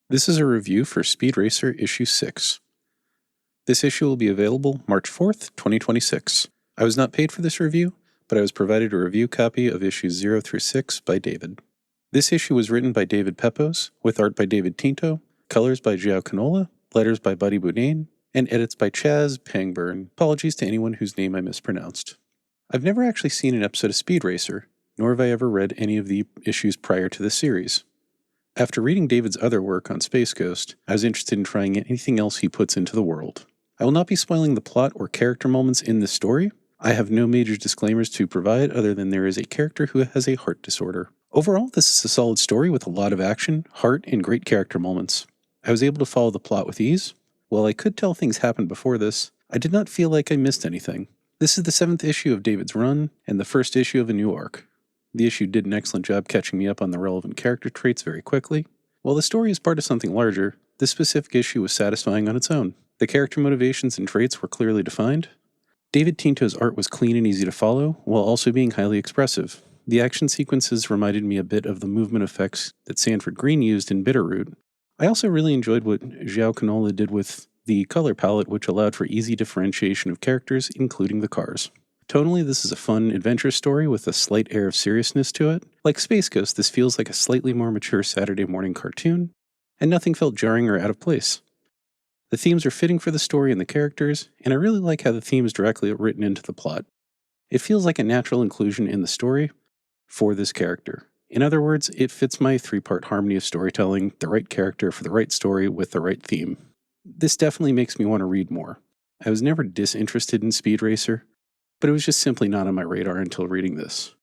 This is a review for Speed Racer Issue 6. This issue will be available March 4th, 2026. I was not paid for this review, but I was provided a review copy of issues 0 through 6 by David. This issue was written by David Pepose, with art by David Tinto, colors by Jao Canola, letters by Beaudoin, and edits by Pangburn. Apologies to anyone whose name I mispronounced. I've never actually seen an episode of Speed Racer, nor have I ever read any of the issues prior to this series. After reading David's other work on Space Ghost, I was interested in trying anything else he puts into the world. I will not be spoiling the plot or character moments in this story. I have no major disclaimers to provide other than there is a character who has a heart disorder. Overall, this is a solid story with a lot of action, heart, and great character moments. I was able to follow the plot with ease. While I could tell things happened before this, I did not feel like I missed anything. This is the 7th issue of David's run, and the first issue of a new arc. The issue did an excellent job catching me up on the relevant character traits very quickly. While the story is part of something larger, this specific issue was satisfying on its own. The character motivations and traits were clearly defined. David Tinto's art was clean and easy to follow, while also being highly expressive. The action sequences reminded me a bit of the movement effects that Sanford Green used in Bitterroot. I also really enjoyed what Jao Canola did with the color palette, which allowed for easy differentiation of characters, including the cars. Tonally, this is a fun adventure story with a slight air of seriousness to it. Like Space Ghost, this feels like a slightly more mature Saturday morning cartoon, and nothing felt jarring or out of place. The themes are fitting for the story and the characters, and I really like how the theme is directly written into the plot. It feels like a natural inclusion in the story for this character. In other words, it fits my 3-part harmony of storytelling, the right character for the right story with the right theme. This definitely makes me want to read more. I was never disinterested in Speed Racer, but it was just simply not on my radar until reading this.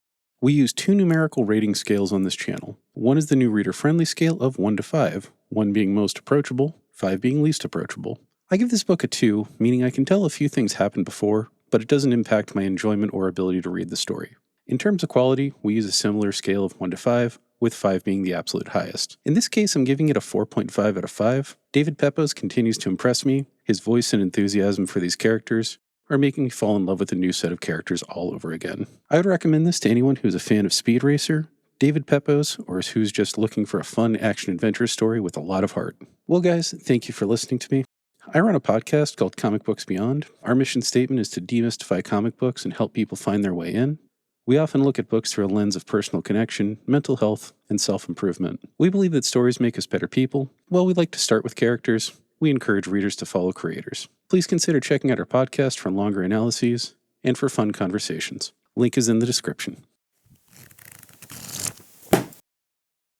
We use 2 numerical rating scales on this channel. One is the new reader-friendly scale of 1 to 5, 1 being most approachable, 5 being least approachable. I give this book a 2, meaning I can tell a few things happened before, but it doesn't impact my enjoyment or ability to read the story. In terms of quality, we use a similar scale of 1 to 5, with 5 being the absolute highest. In this case, I'm giving it a 4.5 out of 5. David Pepose continues to impress me. His voice and enthusiasm for these characters are making me fall in love with a new set of characters all over again. I would recommend this to anyone who's a fan of Speed Racer, David Pepose, or who's just looking for a fun action-adventure story with a lot of heart. Well guys, thank you for listening to me. I run a podcast called Comic Books Beyond. Our mission statement is to demystify comic books and help people find their way in. We often look at books through a lens of personal connection, mental health, and self-improvement. We believe that stories make us better people. While we like to start with characters, we encourage readers to follow creators. Please consider checking out our podcast for longer analyses and for fun conversations. Link is in the description.